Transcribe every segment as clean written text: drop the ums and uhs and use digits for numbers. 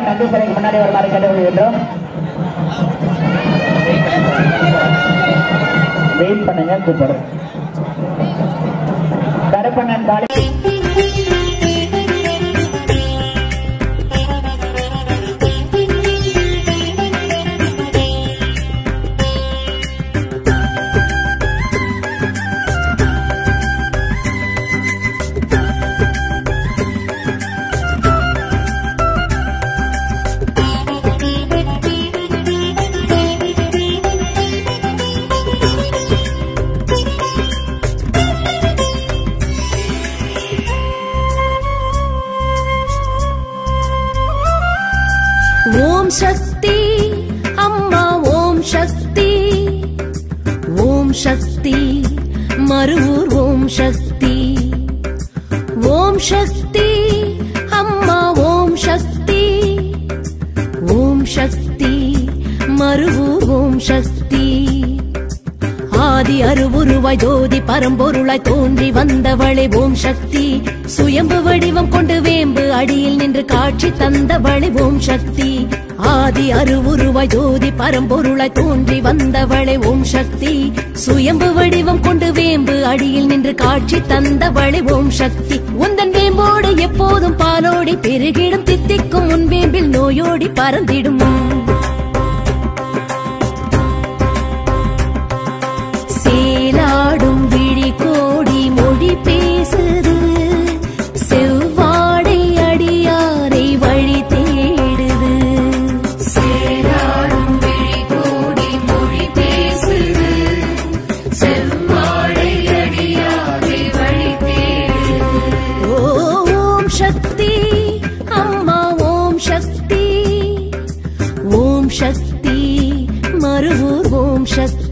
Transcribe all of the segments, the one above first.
நன்றி சிலைக்கு முன்னாடி வருமாறு கேட்டுக்கொள்கின்றோம். வெயிட் பண்ணுங்க, கூப்பிடுறோம். கருப்பண்ணன் காலை ஓம் சக்தி அம்மா ஓம் சக்தி ஓம் சக்தி மருவூர் ஓம் சக்தி ஓம் சக்தி அம்மா ஓம் சக்தி ஓம் சக்தி மருவூர் ஓம் சக்தி ஆதி அருவுருவாய் ஜோதி பரம்பொருளாய் தோன்றி வந்தவளே ஓம் சக்தி சுயம்பு வடிவம் கொண்டு வேம்பு அடியில் நின்று காட்சி தந்தவளே ஓம் சக்தி ஆதி அருவுருவாய் ஜோதி பரம்பொருளாய் தோன்றி வந்தவளே ஓம் சக்தி சுயம்பு வடிவம் கொண்டு வேம்பு அடியில் நின்று காட்சி தந்தவளே ஓம் சக்தி உந்தன் வேம்போடு எப்போதும் பாலோடி பெருகிடும் தித்திக்கும் உன் வேம்பில் நோயோடி பறந்திடும் சேலாடும் விழி கோடி மொழி பேசுது செவ்வாடை அடியாரை வழி தேடுது சேலாடும் விழி கோடி மொழி பேசுது செவ்வாடை அடியாரை வழி தேடுது ஓம் சக்தி அம்மா ஓம் சக்தி ஓம் சக்தி மருவூர் ஓம் சக்தி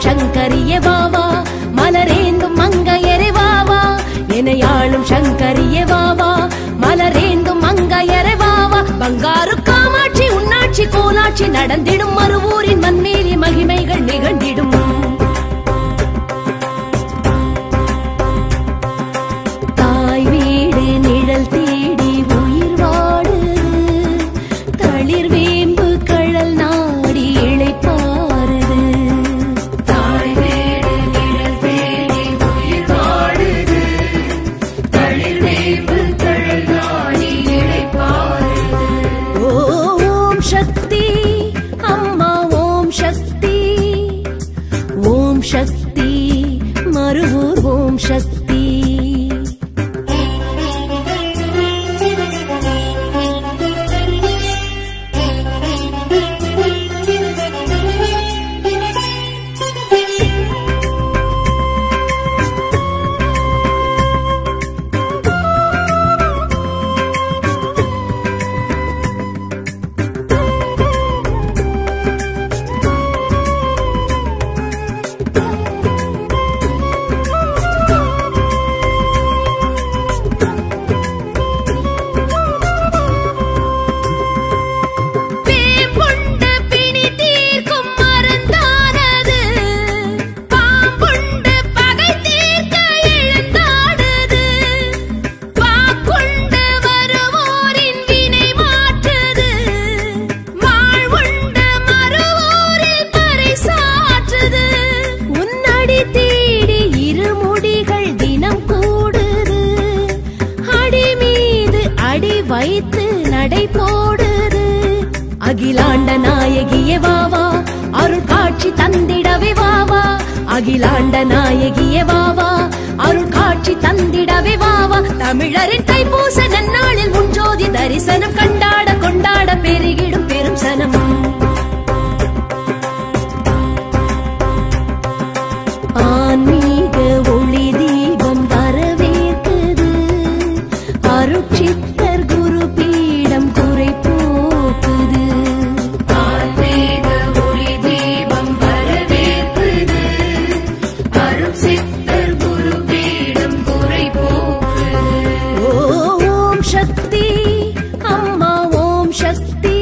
சங்கரிய வாவா மலரேந்தும் மங்கையரே வாவா எனையாளும் சங்கரிய வாவா மலரேந்தும் மங்கையரே வாவா பங்காரு காமாட்சி உன்னாட்சி கோலாட்சி நடந்திடும் மறுவூரின் மண்மேலி மகிமைகள் நிகழ்ந்திடும் தாய் வீடு நிழல் தேடி உயிர் வாடு தளிர் வேம்பு கழல் நாடி இளைப்பாருது ஓம் சக்தி மருவூர் ஓம் சக்தி வைத்து நடை போடுது அகிலாண்ட நாயகியே வாவா அருள் காட்சி தந்திடவே வாவா அகிலாண்ட நாயகியே வாவா அருள் காட்சி தந்திடவே வாவா தமிழரின் தைப்பூச நன்னாளில் முன்ஜோதி தரிசனம் கண்டாட கொண்டாட பெருகிடும் பெரும் சனம் ஆன்மீக ஒளி தீபம் வரவேற்குது அருட்சித்தர் குரு பீடம் குறை போக்குது ஆன்மீக ஒளி தீபம் வரவேற்குது அருட்சித்தர் குரு பீடம் குறை போக்குது ஓம் சக்தி அம்மா ஓம் சக்தி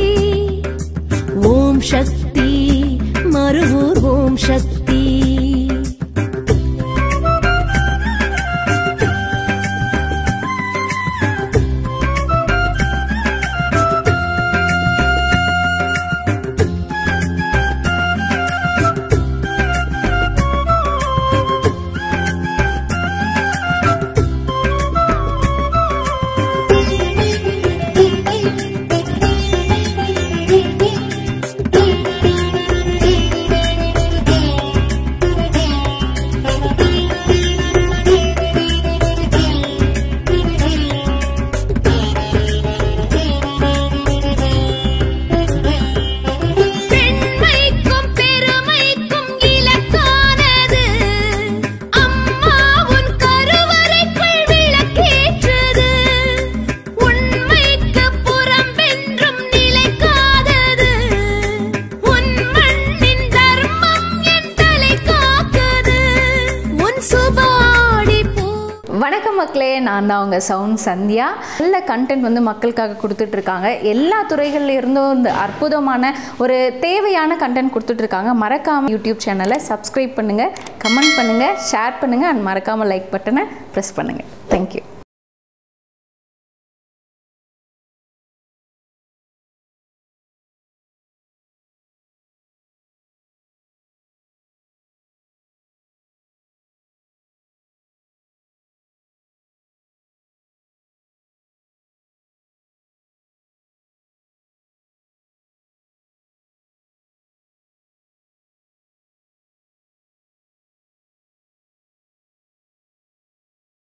ஓம் சக்தி மருவூர் ஓம் சக்தி வணக்கம் மக்களே, நான் தான் உங்கள் சவுண்ட் சந்தியா. நல்ல கண்டென்ட் வந்து மக்களுக்காக கொடுத்துட்ருக்காங்க. எல்லா துறைகளில் இருந்தும் இந்த அற்புதமான ஒரு தேவையான கண்டென்ட் கொடுத்துட்ருக்காங்க. மறக்காமல் யூடியூப் சேனலை சப்ஸ்கிரைப் பண்ணுங்கள், கமெண்ட் பண்ணுங்கள், ஷேர் பண்ணுங்கள் அண்ட் மறக்காமல் லைக் பட்டனை ப்ரெஸ் பண்ணுங்கள். தேங்க்யூ.